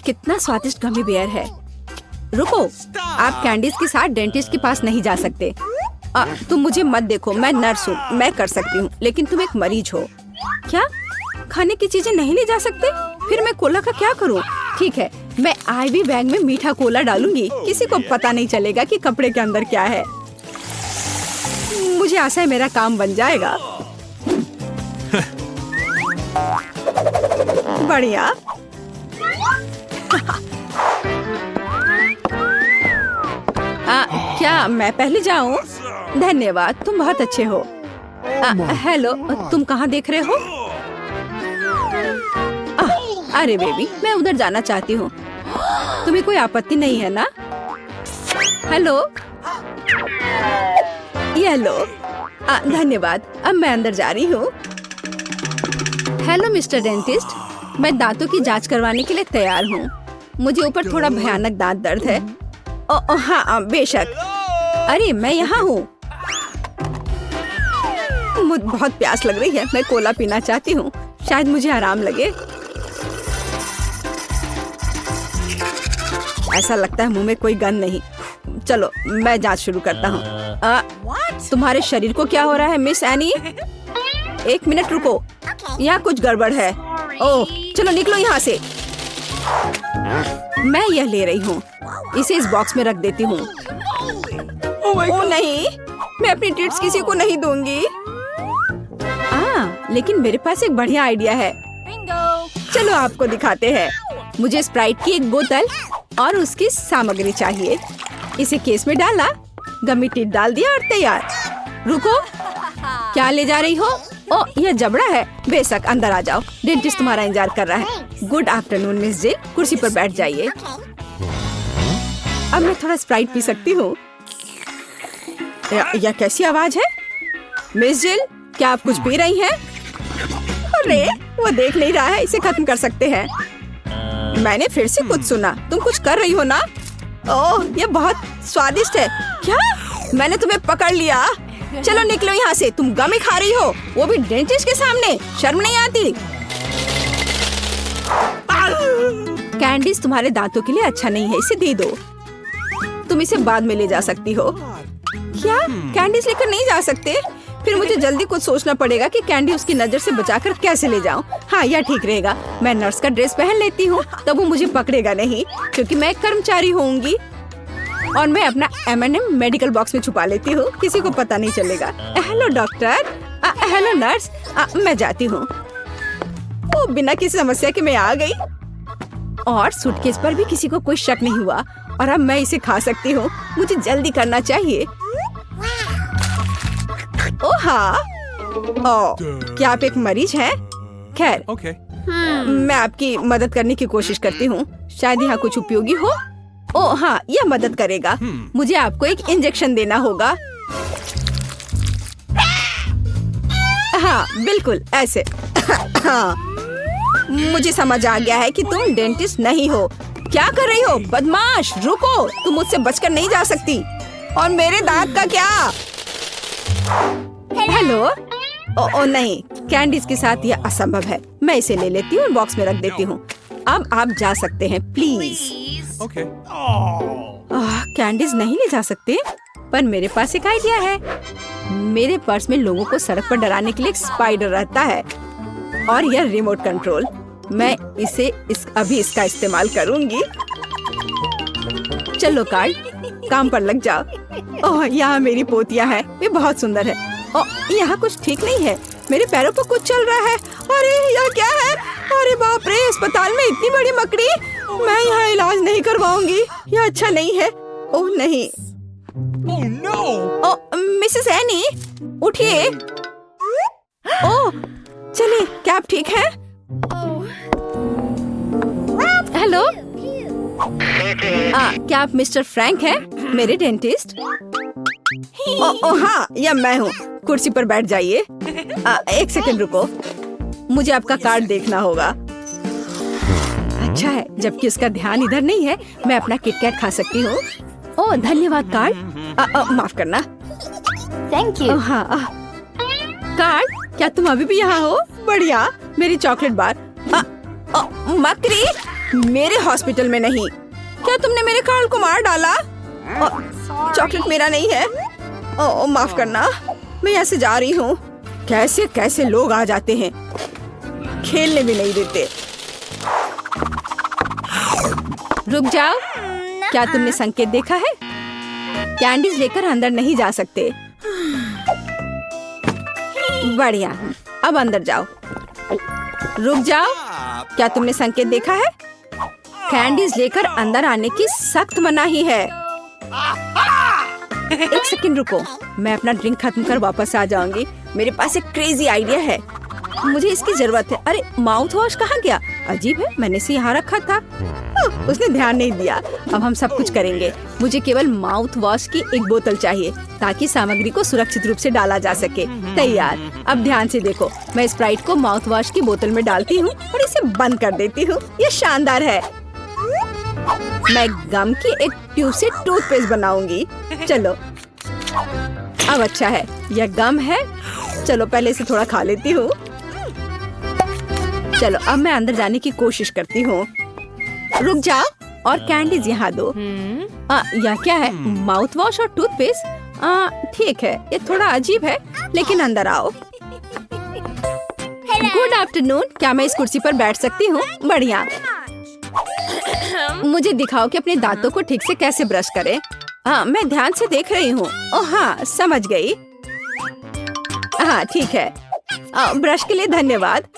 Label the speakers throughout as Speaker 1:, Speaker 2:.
Speaker 1: कितना स्वादिष्ट gummy bear है। रुको, आप कैंडीज के साथ डेंटिस्ट के पास नहीं जा सकते। तुम मुझे मत देखो, मैं नर्स हूँ, मैं कर सकती हूँ, लेकिन तुम एक मरीज हो। क्या खाने की चीजें नहीं ले जा सकते? फिर मैं कोला का क्या करूँ? ठीक है, मैं आईवी बैग में मीठा कोला डालूंगी, किसी को पता नहीं चलेगा कि कपड़े के अंदर क्या है। मुझे आशा है मेरा काम बन जाएगा। बढ़िया। क्या मैं पहले जाऊं? धन्यवाद, तुम बहुत अच्छे हो। हेलो, तुम कहाँ देख रहे हो? अरे बेबी, मैं उधर जाना चाहती हूँ। तुम्हें कोई आपत्ति नहीं है ना? हेलो, ये लो। धन्यवाद, अब मैं अंदर जा रही हूँ। हेलो मिस्टर डेंटिस्ट, मैं दांतों की जांच करवाने के लिए तैयार हूँ। मुझे ऊपर थोड़ा भयानक दांत दर्द है। हाँ बेशक। अरे मैं यहाँ हूँ। मुझे बहुत प्यास लग रही है, मैं कोला पीना चाहती हूँ, शायद मुझे आराम लगे। ऐसा लगता है मुंह में कोई गंध नहीं। चलो मैं जांच शुरू करता हूँ। तुम्हारे शरीर को क्या हो रहा है मिस एनी? एक मिनट रुको, यहाँ कुछ गड़बड़ है। ओह चलो निकलो यहाँ से। मैं यह ले रही हूँ, इसे इस बॉक्स में रख देती हूँ। ओह नहीं, मैं अपनी ट्रीट्स किसी को नहीं दूंगी। लेकिन मेरे पास एक बढ़िया आइडिया है। चलो आपको दिखाते हैं। मुझे स्प्राइट की एक बोतल और उसकी सामग्री चाहिए। इसे केस में डाला, गमी टिप डाल दिया और तैयार। रुको, क्या ले जा रही हो? ओह यह जबड़ा है। बेशक, अंदर आ जाओ, डेंटिस्ट तुम्हारा इंतजार कर रहा है। गुड आफ्टरनून मिस जिल, कुर्सी पर बैठ जाइए। अब मैं थोड़ा स्प्राइट पी सकती हूँ। यह कैसी आवाज है? मिस जिल, क्या आप कुछ पी रही हैं? अरे वो देख नहीं रहा है, इसे खत्म कर सकते हैं। मैंने फिर से कुछ सुना, तुम कुछ कर रही हो ना? ओह ये बहुत स्वादिष्ट है। क्या? मैंने तुम्हें पकड़ लिया। चलो निकलो यहाँ से, तुम गमी खा रही हो, वो भी डेंटिस्ट के सामने। शर्म नहीं आती? कैंडीज तुम्हारे दांतों के लिए अच्छा नहीं है, इसे दे दो। तुम इसे बाद में ले जा सकती हो। क्या कैंडीज लेकर नहीं जा सकते? फिर मुझे जल्दी कुछ सोचना पड़ेगा कि कैंडी उसकी नजर से बचाकर कैसे ले जाऊं। हाँ यह ठीक रहेगा, मैं नर्स का ड्रेस पहन लेती हूँ, तब वो मुझे पकड़ेगा नहीं, क्योंकि मैं एक कर्मचारी होंगी। और मैं अपना M&M मेडिकल बॉक्स में छुपा लेती हूँ, किसी को पता नहीं चलेगा। Hello doctor. Hello nurse. मैं जाती हूँ। वो बिना किसी समस्या के मैं आ गई, और सूटकेस पर भी किसी को कोई शक नहीं हुआ, और अब मैं इसे खा सकती हूँ। मुझे जल्दी करना चाहिए। ओह हाँ। ओह क्या आप एक मरीज हैं? खैर मैं आपकी मदद करने की कोशिश करती हूँ, शायद यहाँ कुछ उपयोगी हो। ओह हाँ, यह मदद करेगा। मुझे आपको एक इंजेक्शन देना होगा। हाँ बिल्कुल ऐसे। हाँ मुझे समझ आ गया है कि तुम डेंटिस्ट नहीं हो। क्या कर रही हो बदमाश? रुको, तुम मुझसे बचकर नहीं जा सकती। और मेरे दांत का क्या? हेलो। ओ नहीं, कैंडीज के साथ यह असंभव है। मैं इसे ले लेती हूँ और बॉक्स में रख देती हूँ। अब आप जा सकते हैं प्लीज। कैंडीज नहीं ले जा सकते, पर मेरे पास एक आइडिया है। मेरे पर्स में लोगों को सड़क पर डराने के लिए एक स्पाइडर रहता है, और यह रिमोट कंट्रोल। मैं अभी इसका इस्तेमाल करूंगी। चलो कार्ड, काम पर लग जाओ। ओह यहाँ मेरी पोतिया है, वे बहुत सुंदर है। ओह यहाँ कुछ ठीक नहीं है, मेरे पैरों पर कुछ चल रहा है। अरे यह क्या है? अरे बाप रे, अस्पताल में इतनी बड़ी मकड़ी। मैं यहाँ इलाज नहीं करवाऊंगी, यह अच्छा नहीं है। ओह नहीं।
Speaker 2: Oh no!
Speaker 1: ओह मिसेस एनी, उठिए। ओह चलिए, क्या आप ठीक हैं? हेलो। क्या आप मिस्टर फ्रैंक हैं, मेरे डेंटिस्ट? ओह हाँ, यह मैं हूँ। कुर्सी पर बैठ जाइए। एक सेकंड रुको, मुझे आपका कार्ड देखना होगा। अच्छा है, जबकि उसका ध्यान इधर नहीं है, मैं अपना किटकैट खा सकती हूँ। ओह धन्यवाद कार्ड। माफ करना।
Speaker 3: Thank you.
Speaker 1: हाँ कार्ड, क्या तुम अभी भी यहाँ हो? बढ़िया, मेरी चॉकलेट बार। मकड़ी, मेरे हॉस्पिटल में नहीं। क्या तुमने मेरे कार्ल को मार डाला? चॉकलेट मेरा नहीं है। माफ करना, मैं यहाँ से जा रही हूँ। कैसे कैसे लोग आ जाते हैं, खेलने भी नहीं देते। रुक जाओ, क्या तुमने संकेत देखा है? कैंडीज लेकर अंदर नहीं जा सकते। बढ़िया, अब अंदर जाओ। रुक जाओ, क्या तुमने संकेत देखा है? कैंडीज लेकर अंदर आने की सख्त मनाही है। एक सेकंड रुको, मैं अपना ड्रिंक खत्म कर वापस आ जाऊंगी। मेरे पास एक क्रेजी आइडिया है, मुझे इसकी जरूरत है। अरे माउथ वॉश कहाँ गया? अजीब है, मैंने इसे यहाँ रखा था। उसने ध्यान नहीं दिया। अब हम सब कुछ करेंगे। मुझे केवल माउथ वॉश की एक बोतल चाहिए ताकि सामग्री को सुरक्षित रूप से डाला जा सके। तैयार। अब ध्यान से देखो, मैं स्प्राइट को माउथ वॉश की बोतल में डालती हूँ और इसे बंद कर देती हूँ। ये शानदार है। मैं गम की एक ट्यूब से टूथपेस्ट बनाऊंगी। चलो, अब अच्छा है, यह गम है। चलो पहले इसे थोड़ा खा लेती हूँ। चलो अब मैं अंदर जाने की कोशिश करती हूँ। रुक जाओ और कैंडीज यहाँ दो। यह क्या है? माउथ वॉश और टूथपेस्ट। ठीक है, ये थोड़ा अजीब है, लेकिन अंदर आओ। गुड आफ्टरनून, क्या मैं इस कुर्सी पर बैठ सकती हूँ? बढ़िया। मुझे दिखाओ कि अपने दांतों को ठीक से कैसे ब्रश करें। मैं ध्यान से देख रही हूँ। ओह हाँ, समझ गई। हाँ ठीक है, ब्रश के लिए धन्यवाद।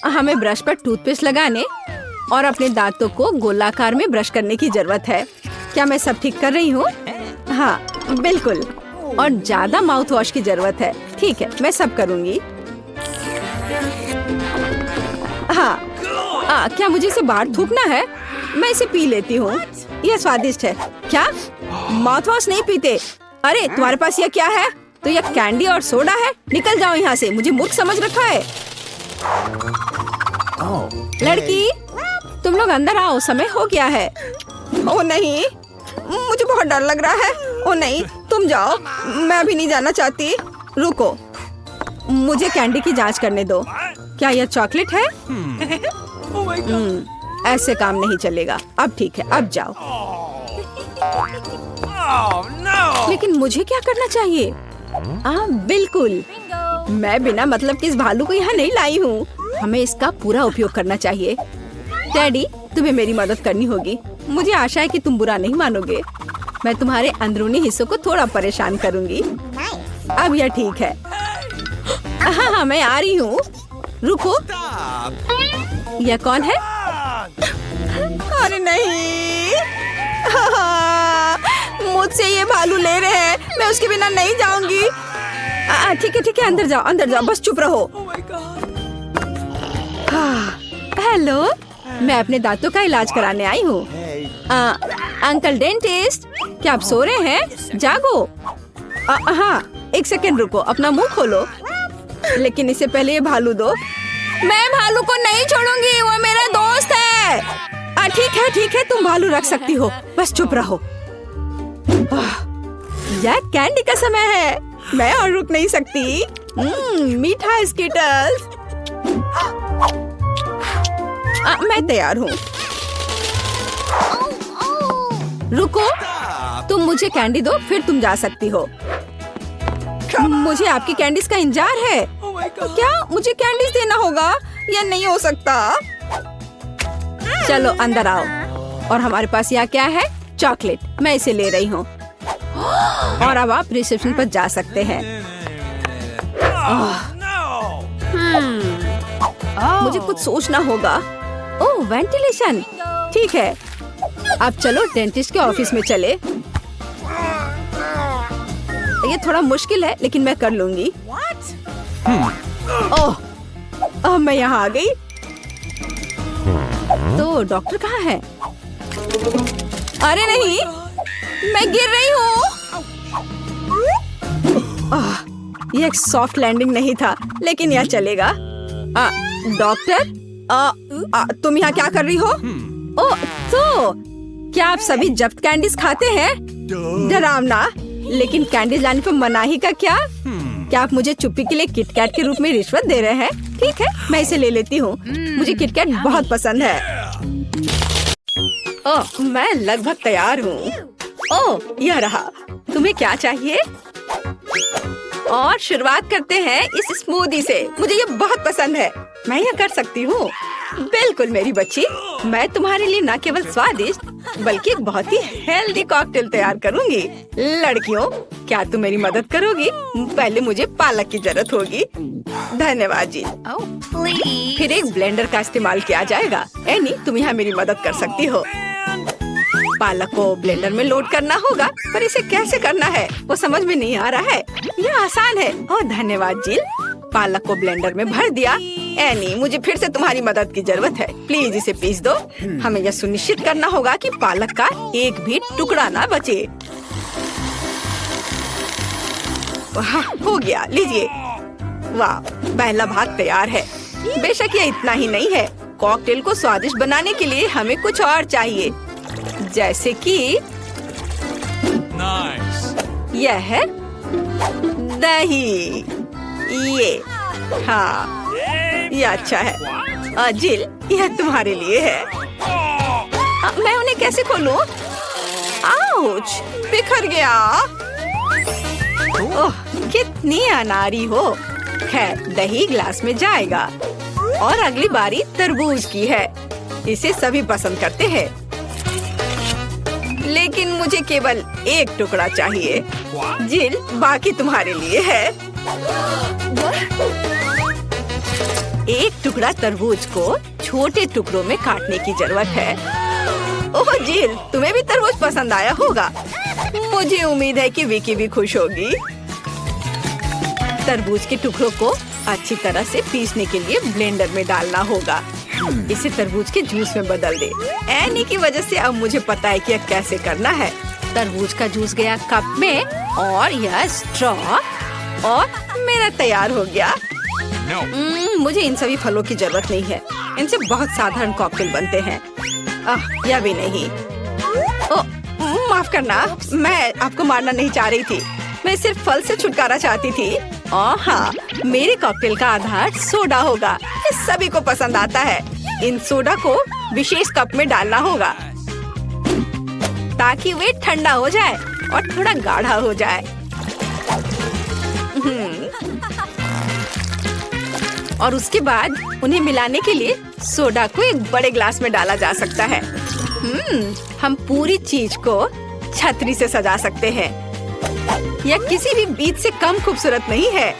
Speaker 1: हमें ब्रश पर टूथपेस्ट लगाने और अपने दांतों को गोलाकार में ब्रश करने की जरूरत है। क्या मैं सब ठीक कर रही हूँ? हाँ बिल्कुल, और ज्यादा माउथ वॉश की जरूरत है। ठीक है, मैं सब करूँगी। हाँ, क्या मुझे इसे बाहर थूकना है? मैं इसे पी लेती हूँ, यह स्वादिष्ट है। क्या माउथ वॉश नहीं पीते? अरे तुम्हारे पास यह क्या है? तो यह कैंडी और सोडा है। निकल जाओ यहाँ से, मुझे मूर्ख समझ रखा है। लड़की, तुम लोग अंदर आओ, समय हो गया है। ओ नहीं, मुझे बहुत डर लग रहा है। ओ नहीं, तुम जाओ, मैं अभी नहीं जाना चाहती। रुको, मुझे कैंडी की जांच करने दो। क्या यह चॉकलेट है? ऐसे काम नहीं चलेगा। अब ठीक है, अब जाओ। लेकिन मुझे क्या करना चाहिए? बिल्कुल, मैं बिना मतलब के इस भालू को यहाँ नहीं लाई हूँ। हमें इसका पूरा उपयोग करना चाहिए। डैडी, तुम्हें मेरी मदद करनी होगी। मुझे आशा है कि तुम बुरा नहीं मानोगे। मैं तुम्हारे अंदरूनी हिस्सों को थोड़ा परेशान करूँगी। अब यह ठीक है। हाँ, मैं आ रही हूँ। रुको, यह कौन है? अरे नहीं, मुझसे ये भालू ले रहे हैं। मैं उसके बिना नहीं जाऊंगी। ठीक है, अंदर जाओ, बस चुप रहो। हेलो, मैं अपने दांतों का इलाज कराने आई हूँ। अंकल डेंटिस्ट, क्या आप सो रहे हैं? जागो। हाँ, एक सेकंड रुको, अपना मुंह खोलो। लेकिन इससे पहले ये भालू दो। मैं भालू को नहीं छोड़ूंगी, वो मेरा दोस्त है। ठीक है, तुम भालू रख सकती हो, बस चुप रहो। यह कैंडी का समय है, मैं और रुक नहीं सकती। मीठा स्कीटर्स। मैं तैयार हूँ। रुको, तुम मुझे कैंडी दो, फिर तुम जा सकती हो। मुझे आपकी कैंडीज का इंतजार है। क्या मुझे कैंडीज देना होगा? यह नहीं हो सकता। चलो अंदर आओ। और हमारे पास यहाँ क्या है? चॉकलेट। मैं इसे ले रही हूँ। और अब आप रिसेप्शन पर जा सकते हैं। मुझे कुछ सोचना होगा। ओह, वेंटिलेशन। ठीक है, अब चलो डेंटिस्ट के ऑफिस में चले। ये थोड़ा मुश्किल है, लेकिन मैं कर लूंगी। ओह, मैं यहाँ आ गई। तो डॉक्टर कहाँ है? अरे नहीं, मैं गिर रही हूँ। यह एक सॉफ्ट लैंडिंग नहीं था, लेकिन यह चलेगा। डॉक्टर, तुम यहाँ क्या कर रही हो? ओह, तो क्या आप सभी जब्त कैंडीज खाते हैं? डरावना, लेकिन कैंडीज लाने पर मनाही का क्या? क्या आप मुझे चुप्पी के लिए किटकैट के रूप में रिश्वत दे रहे हैं? ठीक है, मैं इसे ले लेती हूँ। मुझे किटकैट बहुत पसंद है। ओह, मैं लगभग तैयार हूँ। ओह, यह रहा। तुम्हें क्या चाहिए? और शुरुआत करते हैं इस स्मूदी से। मुझे ये बहुत पसंद है। मैं यह कर सकती हूँ। बिल्कुल मेरी बच्ची, मैं तुम्हारे लिए न केवल स्वादिष्ट बल्कि एक बहुत ही हेल्दी कॉकटेल तैयार करूँगी। लड़कियों, क्या तुम मेरी मदद करोगी? पहले मुझे पालक की जरूरत होगी। धन्यवाद जी।
Speaker 3: Please.
Speaker 1: फिर एक ब्लेंडर का इस्तेमाल किया जाएगा। एनी, तुम यहाँ मेरी मदद कर सकती हो। पालक को ब्लेंडर में लोड करना होगा, पर इसे कैसे करना है वो समझ में नहीं आ रहा है। यह आसान है। ओह धन्यवाद जिल। पालक को ब्लेंडर में भर दिया। एनी, मुझे फिर से तुम्हारी मदद की जरूरत है। प्लीज इसे पीस दो। हमें यह सुनिश्चित करना होगा कि पालक का एक भी टुकड़ा ना बचे। वाह, हो गया। लीजिए। वाह, पहला भाग तैयार है। बेशक ये इतना ही नहीं है। कॉकटेल को स्वादिष्ट बनाने के लिए हमें कुछ और चाहिए, जैसे कि
Speaker 2: Nice.
Speaker 1: यह है दही। ये हाँ, ये अच्छा है। जिल, यह तुम्हारे लिए है। मैं उन्हें कैसे खोलूं? आउच, बिखर गया। ओह, कितनी अनारी हो। खैर, दही ग्लास में जाएगा। और अगली बारी तरबूज की है। इसे सभी पसंद करते हैं, लेकिन मुझे केवल एक टुकड़ा चाहिए। जिल, बाकी तुम्हारे लिए है। एक टुकड़ा तरबूज को छोटे टुकड़ों में काटने की जरूरत है। ओह जिल, तुम्हें भी तरबूज पसंद आया होगा। मुझे उम्मीद है कि विकी भी खुश होगी। तरबूज के टुकड़ों को अच्छी तरह से पीसने के लिए ब्लेंडर में डालना होगा। इसे तरबूज के जूस में बदल दे। एनी की वजह से अब मुझे पता है कि यह कैसे करना है। तरबूज का जूस गया कप में और यह स्ट्रॉ और मेरा तैयार हो गया।
Speaker 2: No.
Speaker 1: मुझे इन सभी फलों की जरूरत नहीं है। इनसे बहुत साधारण कॉकटेल बनते हैं। यह भी नहीं। माफ करना, मैं आपको मारना नहीं चाह रही थी। मैं सिर्फ फल से छुटकारा चाहती थी। हाँ, मेरे कॉकटेल का आधार सोडा होगा। ये सभी को पसंद आता है। इन सोडा को विशेष कप में डालना होगा ताकि वे ठंडा हो जाए और थोड़ा गाढ़ा हो जाए। और उसके बाद उन्हें मिलाने के लिए सोडा को एक बड़े ग्लास में डाला जा सकता है। हम पूरी चीज को छतरी से सजा सकते हैं। यह किसी भी बीज से कम खूबसूरत नहीं है।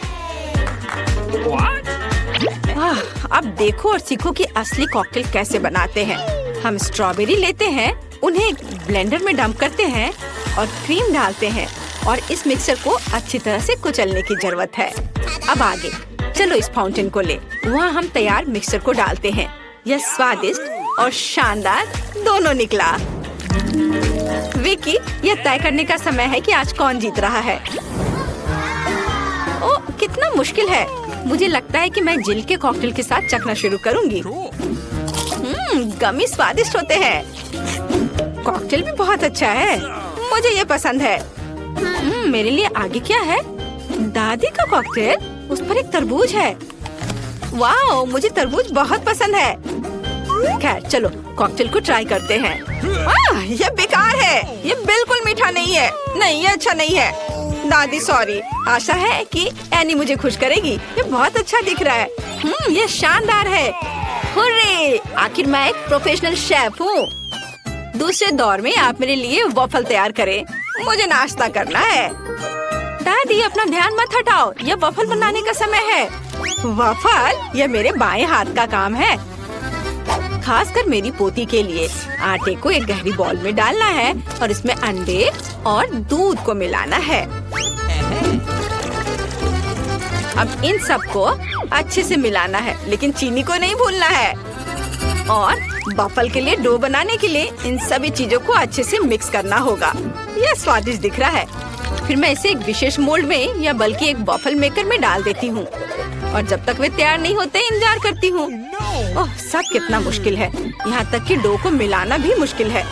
Speaker 1: अब देखो और सीखो कि असली कॉकटेल कैसे बनाते हैं। हम स्ट्रॉबेरी लेते हैं, उन्हें ब्लेंडर में डंप करते हैं और क्रीम डालते हैं और इस मिक्सर को अच्छी तरह से कुचलने की जरूरत है। अब आगे चलो इस फाउंटेन को ले। वहाँ हम तैयार मिक्सर को डालते हैं। यह स्वादिष्ट और शानदार दोनों निकला। विकी, यह तय करने का समय है कि आज कौन जीत रहा है। ओह, कितना मुश्किल है। मुझे लगता है कि मैं जिल के कॉकटेल के साथ चखना शुरू करूंगी। गमी स्वादिष्ट होते हैं। कॉकटेल भी बहुत अच्छा है। मुझे ये पसंद है। मेरे लिए आगे क्या है? दादी का कॉकटेल, उस पर एक तरबूज है। वाह, मुझे तरबूज बहुत पसंद है। खैर चलो कॉकटेल को ट्राई करते हैं। ये बेकार है। ये बिल्कुल मीठा नहीं है। नहीं, ये अच्छा नहीं है। दादी सॉरी। आशा है कि एनी मुझे खुश करेगी। ये बहुत अच्छा दिख रहा है। ये शानदार है। हुर्रे! आखिर मैं एक प्रोफेशनल शेफ हूँ। दूसरे दौर में आप मेरे लिए वॉफल तैयार करें। मुझे नाश्ता करना है। दादी, अपना ध्यान मत हटाओ। यह वॉफल बनाने का समय है। वॉफल? यह मेरे बाएं हाथ का काम है, खासकर मेरी पोती के लिए। आटे को एक गहरी बॉल में डालना है और इसमें अंडे और दूध को मिलाना है। अब इन सबको अच्छे से मिलाना है, लेकिन चीनी को नहीं भूलना है। और वॉफल के लिए डो बनाने के लिए इन सभी चीजों को अच्छे से मिक्स करना होगा। यह स्वादिष्ट दिख रहा है। फिर मैं इसे एक विशेष मोल्ड में या बल्कि एक वॉफल मेकर में डाल देती हूँ और जब तक वे तैयार नहीं होते इंतजार करती हूँ। ओह, सब कितना मुश्किल है। यहाँ तक कि डो को मिलाना भी मुश्किल है।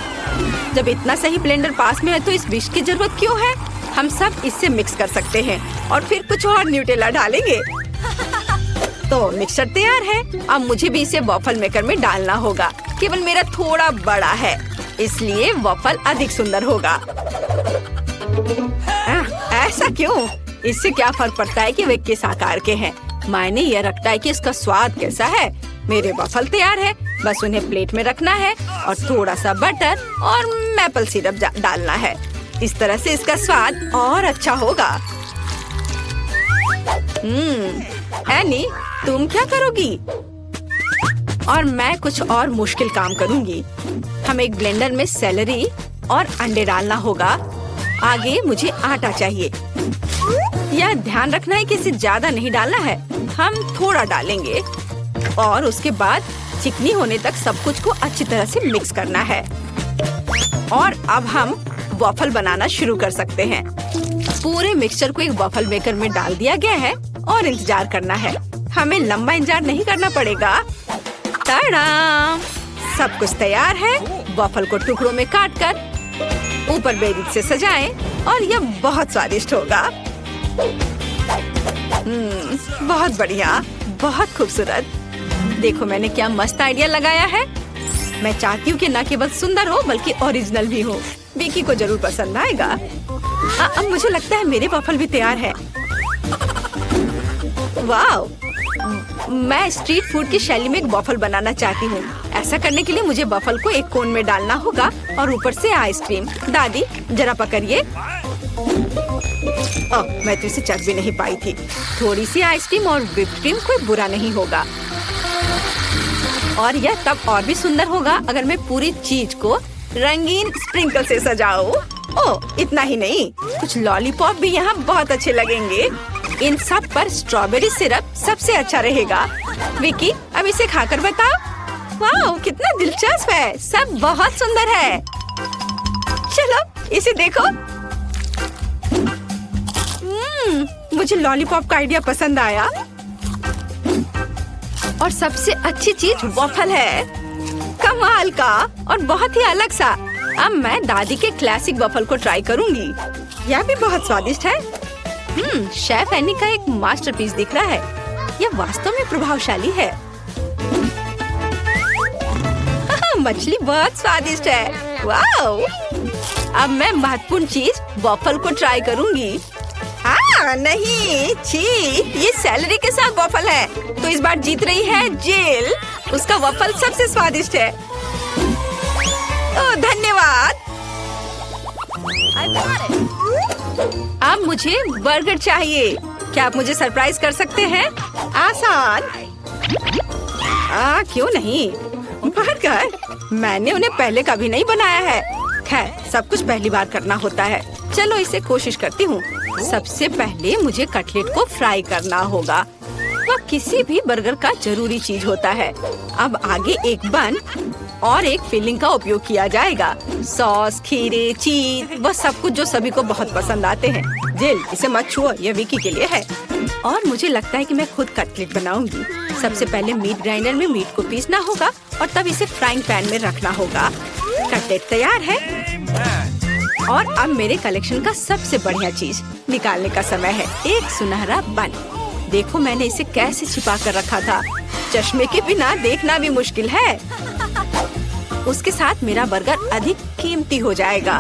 Speaker 1: जब इतना सही ब्लेंडर पास में है तो इस विश की जरूरत क्यों है? हम सब इससे मिक्स कर सकते हैं और फिर कुछ और न्यूटेला डालेंगे। तो मिक्सचर तैयार है। अब मुझे भी इसे वॉफल मेकर में डालना होगा। केवल मेरा थोड़ा बड़ा है, इसलिए वॉफल अधिक सुंदर होगा। ऐसा क्यों? इससे क्या फर्क पड़ता है कि वे किस आकार के हैं? मायने यह रखता है कि इसका स्वाद कैसा है। मेरे वॉफल तैयार है, बस उन्हें प्लेट में रखना है और थोड़ा सा बटर और मैपल सिरप डालना है। इस तरह से इसका स्वाद और अच्छा होगा। एनी, तुम क्या करोगी? और मैं कुछ और मुश्किल काम करूंगी। हमें एक ब्लेंडर में सेलरी और अंडे डालना होगा। आगे मुझे आटा चाहिए। यह ध्यान रखना है कि इसे ज्यादा नहीं डालना है, हम थोड़ा डालेंगे और उसके बाद चिकनी होने तक सब कुछ को अच्छी तरह से मिक्स करना है। और अब हम वॉफल बनाना शुरू कर सकते हैं। पूरे मिक्सचर को एक वॉफल मेकर में डाल दिया गया है और इंतजार करना है। हमें लंबा इंतजार नहीं करना पड़ेगा। टाडाम! सब कुछ तैयार है। वॉफल को टुकड़ों में काटकर ऊपर बेरीज से सजाएं और यह बहुत स्वादिष्ट होगा। बहुत बढ़िया, बहुत खूबसूरत। देखो मैंने क्या मस्त आइडिया लगाया है। मैं चाहती हूँ कि न केवल सुंदर हो बल्कि ओरिजिनल भी हो। विकी को जरूर पसंद आएगा। अब मुझे लगता है मेरे वॉफल भी तैयार है। वाव! मैं स्ट्रीट फूड की शैली में एक वॉफल बनाना चाहती हूँ। ऐसा करने के लिए मुझे वॉफल को एक कोन में डालना होगा और ऊपर से आइसक्रीम। दादी जरा पकड़िए। मैं तो इसे चख भी नहीं पाई थी। थोड़ी सी आइसक्रीम और व्हिप्ड क्रीम कोई बुरा नहीं होगा। और यह तब और भी सुंदर होगा अगर मैं पूरी चीज को रंगीन स्प्रिंकल से सजाऊं। ओह, इतना ही नहीं, कुछ लॉलीपॉप भी यहाँ बहुत अच्छे लगेंगे। इन सब पर स्ट्रॉबेरी सिरप सबसे अच्छा रहेगा। विकी, अब इसे खाकर बताओ। वाह, कितना दिलचस्प है। सब बहुत सुंदर है। चलो इसे देखो। मुझे लॉलीपॉप का आइडिया पसंद आया। और सबसे अच्छी चीज वॉफल है। कमाल का और बहुत ही अलग सा। अब मैं दादी के क्लासिक वॉफल को ट्राई करूंगी। यह भी बहुत स्वादिष्ट है। शेफ एनी का एक मास्टरपीस दिख रहा है। यह वास्तव में प्रभावशाली है। मछली बहुत स्वादिष्ट है। वाओ! अब मैं महत्वपूर्ण चीज वॉफल को ट्राई करूंगी। नहीं, छी, ये सेलरी के साथ वॉफल है। तो इस बार जीत रही है जिल। उसका वॉफल सबसे स्वादिष्ट है। ओह, धन्यवाद। अब मुझे बर्गर चाहिए। क्या आप मुझे सरप्राइज कर सकते हैं? आसान। क्यों नहीं? बर्गर? मैंने उन्हें पहले कभी नहीं बनाया है। खैर, सब कुछ पहली बार करना होता है। चलो इसे कोशिश करती हूँ। सबसे पहले मुझे कटलेट को फ्राई करना होगा। वह किसी भी बर्गर का जरूरी चीज होता है। अब आगे एक बन और एक फिलिंग का उपयोग किया जाएगा। सॉस, खीरे, चीज, वह सब कुछ जो सभी को बहुत पसंद आते हैं। जिल, इसे मत छुओ, यह विकी के लिए है। और मुझे लगता है कि मैं खुद कटलेट बनाऊंगी। सबसे पहले मीट ग्राइंडर में मीट को पीसना होगा और तब इसे फ्राइंग पैन में रखना होगा। कटलेट तैयार है। और अब मेरे कलेक्शन का सबसे बढ़िया चीज निकालने का समय है। एक सुनहरा बन। देखो मैंने इसे कैसे छिपा कर रखा था। चश्मे के बिना देखना भी मुश्किल है। उसके साथ मेरा बर्गर अधिक कीमती हो जाएगा।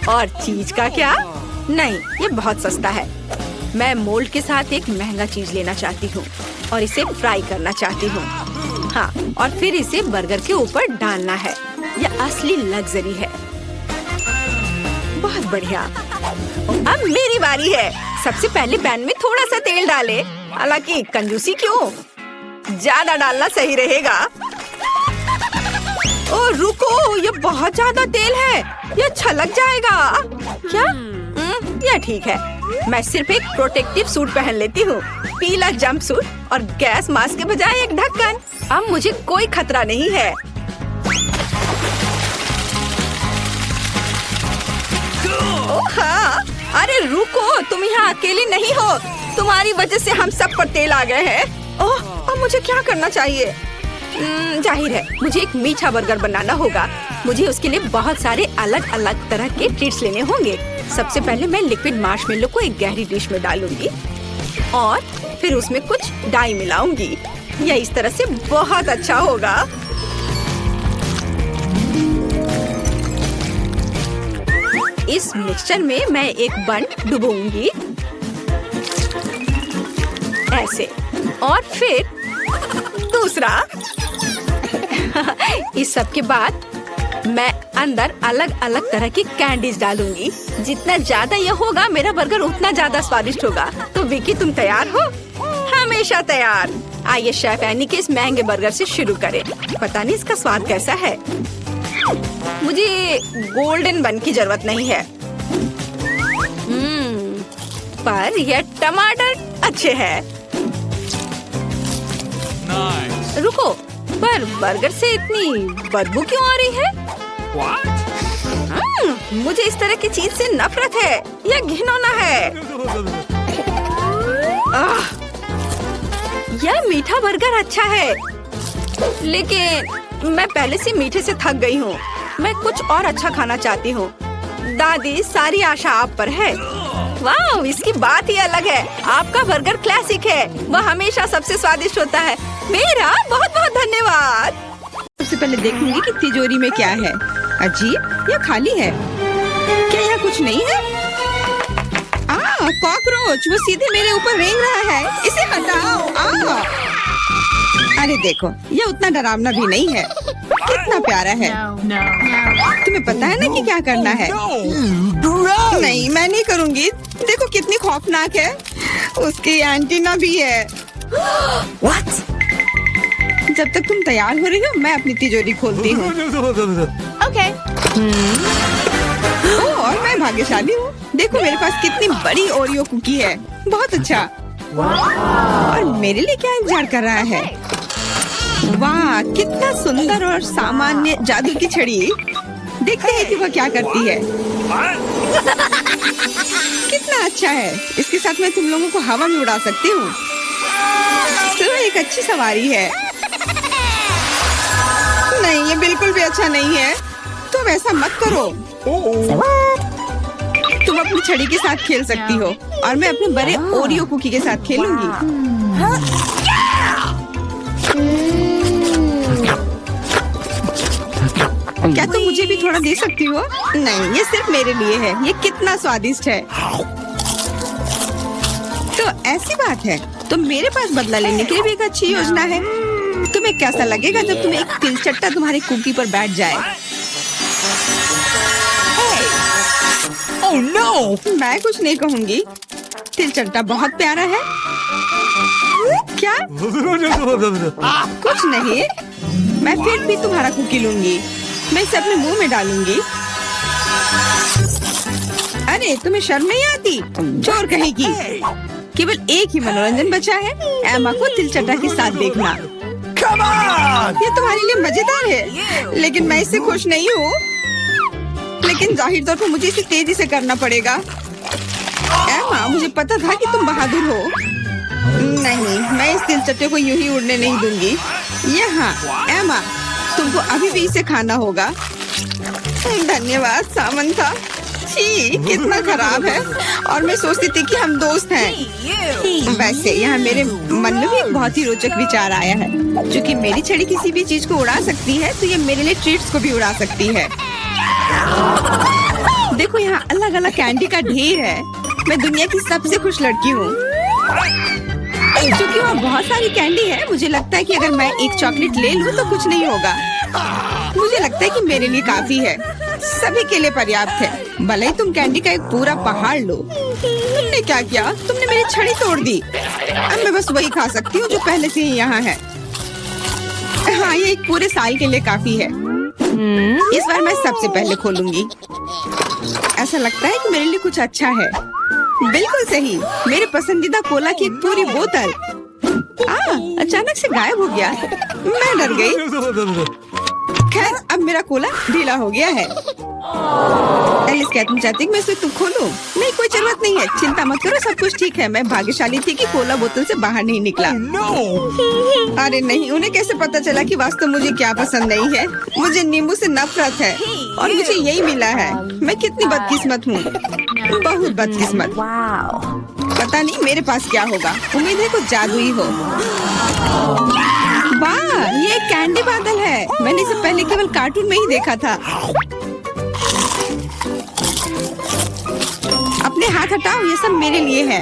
Speaker 1: और चीज का क्या? नहीं, ये बहुत सस्ता है। मैं मोल्ड के साथ एक महंगा चीज लेना चाहती हूँ और इसे फ्राई करना चाहती हूँ। हाँ, और फिर इसे बर्गर के ऊपर डालना है। यह असली लग्जरी है। बहुत बढ़िया। अब मेरी बारी है। सबसे पहले पैन में थोड़ा सा तेल डालें। हालांकि कंजूसी क्यों? ज्यादा डालना सही रहेगा। ओ रुको, ये बहुत ज्यादा तेल है। ये छलक जाएगा। क्या? यह ठीक है। मैं सिर्फ एक प्रोटेक्टिव सूट पहन लेती हूँ। पीला जंप सूट और गैस मास्क के बजाय एक ढक्कन। अब मुझे कोई खतरा नहीं है। ओह हाँ, अरे रुको, तुम यहाँ अकेली नहीं हो। तुम्हारी वजह से हम सब पर तेल आ गए हैं। ओह, अब मुझे क्या करना चाहिए? जाहिर है मुझे एक मीठा बर्गर बनाना होगा। मुझे उसके लिए बहुत सारे अलग अलग तरह के ट्रीट्स लेने होंगे। सबसे पहले मैं लिक्विड मार्शमेलो को एक गहरी डिश में डालूंगी और फिर उसमें कुछ डाई मिलाऊंगी। यह इस तरह से बहुत अच्छा होगा। इस मिक्सचर में मैं एक बन डुबोऊंगी ऐसे, और फिर दूसरा। इस सब के बाद मैं अंदर अलग अलग तरह की कैंडीज डालूंगी। जितना ज्यादा यह होगा मेरा बर्गर उतना ज्यादा स्वादिष्ट होगा। तो विकी, तुम तैयार हो? हमेशा तैयार। आइए शेफ एनी के इस महंगे बर्गर से शुरू करें। पता नहीं इसका स्वाद कैसा है। मुझे गोल्डन बन की जरूरत नहीं है, पर यह टमाटर अच्छे हैं।
Speaker 2: Nice.
Speaker 1: रुको, पर बर्गर से इतनी बदबू क्यों आ रही है?
Speaker 2: What?
Speaker 1: मुझे इस तरह की चीज से नफरत है। यह घिनौना है। आह, यह मीठा बर्गर अच्छा है, लेकिन मैं पहले से मीठे से थक गई हूँ। मैं कुछ और अच्छा खाना चाहती हूँ। दादी, सारी आशा आप पर है। वाह, इसकी बात ही अलग है। आपका बर्गर क्लासिक है। वह हमेशा सबसे स्वादिष्ट होता है। मेरा बहुत बहुत धन्यवाद। सबसे पहले देखूंगी कि तिजोरी में क्या है। अजीब, यह खाली है। क्या यहाँ कुछ नहीं है? कॉकरोच, वो सीधे मेरे ऊपर रेंग रहा है। इसे हटाओ। अरे देखो, यह उतना डरावना भी नहीं है। कितना प्यारा है। तुम्हें पता है ना कि क्या करना है?
Speaker 2: No.
Speaker 1: नहीं, मैं नहीं करूँगी। देखो कितनी खौफनाक है। उसकी एंटीना भी है। What? जब तक तुम तैयार हो रही हो, मैं अपनी तिजोरी खोलती हूँ।
Speaker 3: Okay.
Speaker 1: और मैं भाग्यशाली हूँ। देखो मेरे पास कितनी बड़ी ओरियो कुकी है। बहुत अच्छा। और मेरे लिए क्या इंतजार कर रहा है? वाह, कितना सुंदर और सामान्य जादू की छड़ी। देखते हैं कि वह क्या करती है। कितना अच्छा है। इसके साथ मैं तुम लोगों को हवा में उड़ा सकती हूँ। तो एक अच्छी सवारी है। नहीं, ये बिल्कुल भी अच्छा नहीं है। तुम ऐसा मत करो। तुम अपनी छड़ी के साथ खेल सकती हो, और मैं अपने बड़े ओरियो कुकी के साथ खेलूंगी। क्या तुम मुझे भी थोड़ा दे सकती हो? नहीं, ये सिर्फ मेरे लिए है। ये कितना स्वादिष्ट है। तो ऐसी बात है, तो मेरे पास बदला लेने के लिए भी एक अच्छी योजना है। तुम्हें कैसा लगेगा जब तुम्हें एक तिलचट्टा तुम्हारी कुकी पर बैठ जाए?
Speaker 2: Oh no!
Speaker 1: मैं कुछ नहीं कहूँगी। तिलचट्टा बहुत प्यारा है। क्या? कुछ नहीं। मैं फिर भी तुम्हारा कुकी लूंगी। मैं इसे अपने मुंह में डालूंगी। अरे, तुम्हें शर्म नहीं आती? चोर कहेगी। केवल एक ही मनोरंजन बचा है, एमा को तिलचट्टा के साथ देखना।
Speaker 2: Come on!
Speaker 1: ये तुम्हारे लिए मजेदार है, लेकिन मैं इससे खुश नहीं हूँ। लेकिन जाहिर तौर पर मुझे इसे तेजी से करना पड़ेगा। एमा, मुझे पता था कि तुम बहादुर हो। नहीं, मैं इस तिलचट्टे को यूं ही उड़ने नहीं दूंगी। यहाँ, एमा, तुमको अभी भी इसे खाना होगा। धन्यवाद सामंथा। छी, कितना खराब है। और मैं सोचती थी कि हम दोस्त हैं। वैसे यहाँ मेरे मन में भी एक बहुत ही रोचक विचार आया है। क्योंकि मेरी छड़ी किसी भी चीज को उड़ा सकती है, तो ये मेरे लिए ट्रीट्स को भी उड़ा सकती है। देखो, यहाँ अलग अलग कैंडी का ढेर है। मैं दुनिया की सबसे खुश लड़की हूँ। क्योंकि वहाँ बहुत सारी कैंडी है, मुझे लगता है कि अगर मैं एक चॉकलेट ले लूँ तो कुछ नहीं होगा। मुझे लगता है कि मेरे लिए काफी है। सभी के लिए पर्याप्त है। भले ही तुम कैंडी का एक पूरा पहाड़ लो। तुमने क्या किया? तुमने मेरी छड़ी तोड़ दी। अब मैं बस वही खा सकती हूँ जो पहले से ही यहाँ है। हाँ, ये एक पूरे साल के लिए काफी है। इस बार मैं सबसे पहले खोलूंगी। ऐसा लगता है कि मेरे लिए कुछ अच्छा है। बिल्कुल सही, मेरे पसंदीदा कोला की एक पूरी बोतल। अचानक से गायब हो गया। मैं डर गई। खैर, अब मेरा कोला ढीला हो गया है। एलिस, क्या तुम चाहती कि मैं इसे तुम खोलूं? नहीं, कोई जरूरत नहीं है। चिंता मत करो, सब कुछ ठीक है। मैं भाग्यशाली थी कि कोला बोतल से बाहर नहीं निकला।
Speaker 2: No!
Speaker 1: अरे नहीं, उन्हें कैसे पता चला कि वास्तव मुझे क्या पसंद नहीं है? मुझे नींबू से नफरत है, और मुझे यही मिला है। मैं कितनी बदकिस्मत हूँ। बहुत बदकिस्मत। पता नहीं मेरे पास क्या होगा। उम्मीद है कुछ जादुई हो। वाह, ये एक कैंडी बादल है। मैंने इसे पहले केवल कार्टून में ही देखा था। अपने हाथ हटाओ, ये सब मेरे लिए है।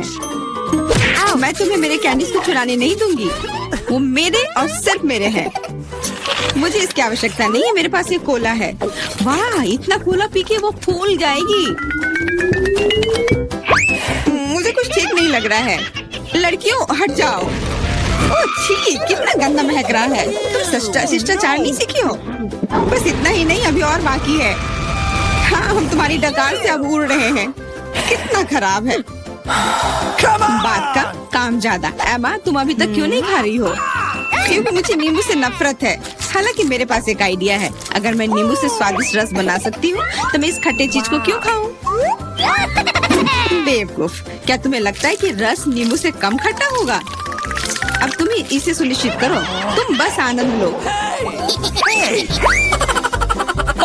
Speaker 1: मैं तुम्हें मेरे कैंडीज को चुराने नहीं दूंगी, वो मेरे और सिर्फ मेरे हैं। मुझे इसकी आवश्यकता नहीं है, मेरे पास ये कोला है। वाह, इतना कोला पी के वो फूल जाएगी। मुझे कुछ ठीक नहीं लग रहा है। लड़कियों हट जाओ। ओह छी, कितना गंदा महक रहा है। तुम शिष्टाचार नहीं सीखी हो? बस इतना ही नहीं, अभी और बाकी है। हाँ, हम तुम्हारी डकार से अब उड़ रहे हैं। कितना खराब है। बात का काम ज्यादा। एमा, तुम अभी तक क्यों नहीं खा रही हो? क्योंकि मुझे नींबू से नफरत है। हालांकि मेरे पास एक आइडिया है। अगर मैं नींबू से स्वादिष्ट रस बना सकती हूँ तो मैं इस खट्टे चीज को क्यों खाऊं? बेवकूफ, क्या तुम्हें लगता है कि रस नींबू से कम खट्टा होगा? अब तुम ही इसे सुनिश्चित करो। तुम बस आनंद लो।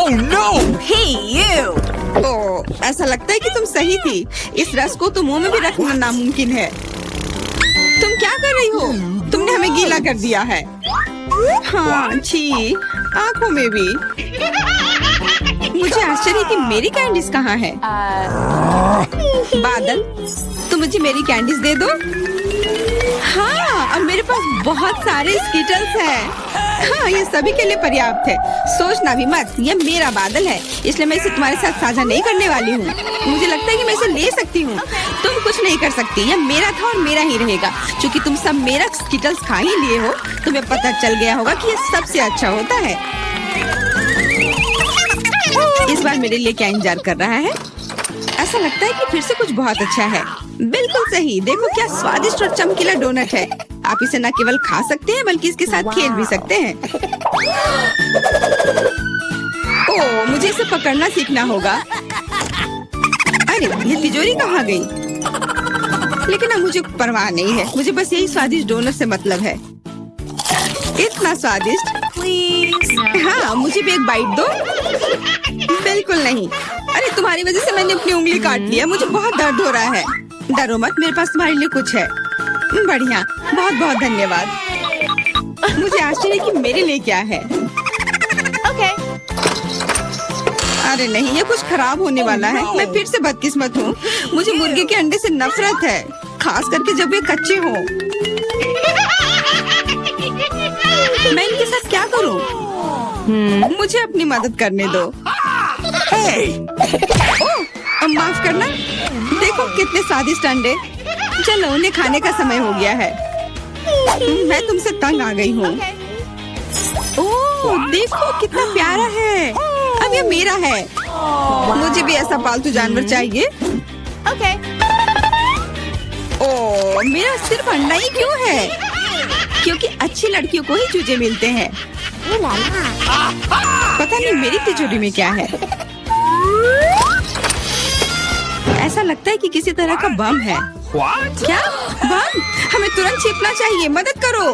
Speaker 2: Oh no!
Speaker 1: Hey you! ओह, ऐसा लगता है कि तुम सही थी। इस रस को तो मुंह में भी रखना नामुमकिन है। तुम क्या कर रही हो? तुमने हमें गीला कर दिया है। हाँ, छी, आंखों में भी। मुझे आश्चर्य कि मेरी कैंडीज कहाँ है? बादल, तुम मुझे मेरी कैंडीज दे दो। हाँ, अब मेरे पास बहुत सारे स्कीटल्स हैं। हाँ, ये सभी के लिए पर्याप्त है। सोचना भी मत, ये मेरा बादल है, इसलिए मैं इसे तुम्हारे साथ साझा नहीं करने वाली हूँ। मुझे लगता है कि मैं इसे ले सकती हूँ। तुम कुछ नहीं कर सकती, ये मेरा था और मेरा ही रहेगा। क्योंकि तुम सब मेरा स्कीटल्स खा ही लिए हो, तुम्हें पता चल गया होगा कि ये सबसे अच्छा होता है। इस बार मेरे लिए क्या इंतजार कर रहा है? ऐसा लगता है कि फिर से कुछ बहुत अच्छा है। बिल्कुल सही, देखो क्या स्वादिष्ट और चमकीला डोनट है। आप इसे न केवल खा सकते हैं बल्कि इसके साथ खेल भी सकते हैं। ओह, मुझे इसे पकड़ना सीखना होगा। अरे, ये तिजोरी कहाँ गई? लेकिन अब मुझे परवाह नहीं है, मुझे बस यही स्वादिष्ट डोनट से मतलब है। इतना स्वादिष्ट। हाँ, मुझे भी एक बाइट दो। बिल्कुल नहीं। अरे, तुम्हारी वजह से मैंने अपनी उंगली काट लिया। मुझे बहुत दर्द हो रहा है। डरो मत, मेरे पास तुम्हारे लिए कुछ है। बढ़िया, बहुत बहुत धन्यवाद। मुझे आश्चर्य कि मेरे लिए क्या है। अरे नहीं, ये कुछ खराब होने वाला है। मैं फिर से बदकिस्मत हूँ। मुझे मुर्गे के अंडे से नफरत है, खास करके जब वे कच्चे हों। मैं इनके साथ क्या करूँ? मुझे अपनी मदद करने दो। ओह, माफ करना। देखो कितने स्वादिष्ट अंडे। चलो, उन्हें खाने का समय हो गया है। मैं तुमसे तंग आ गई हूँ। ओह, देखो कितना प्यारा है। अब ये मेरा है। मुझे भी ऐसा पालतू जानवर चाहिए। ओह, मेरा सिर्फ अंडा ही क्यों है? क्योंकि अच्छी लड़कियों को ही चूजे मिलते हैं। पता नहीं मेरी तिजोरी में क्या है। ऐसा लगता है कि किसी तरह का बम है।
Speaker 2: What?
Speaker 1: क्या बम? हमें तुरंत छिपना चाहिए। मदद करो।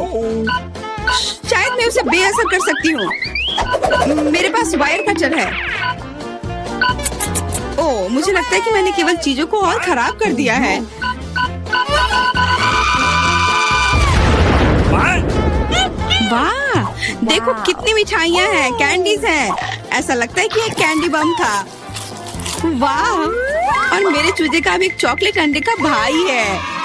Speaker 1: शायद मैं उसे बेअसर कर सकती हूँ। मेरे पास वायर कटर है। ओह, मुझे लगता है कि मैंने केवल चीजों को और खराब कर दिया है। वाह, देखो कितनी मिठाइयाँ हैं, कैंडीज हैं। ऐसा लगता है कि ये कैंडी बम था। वाह, और मेरे चूजे का अब एक चॉकलेट अंडे का भाई है।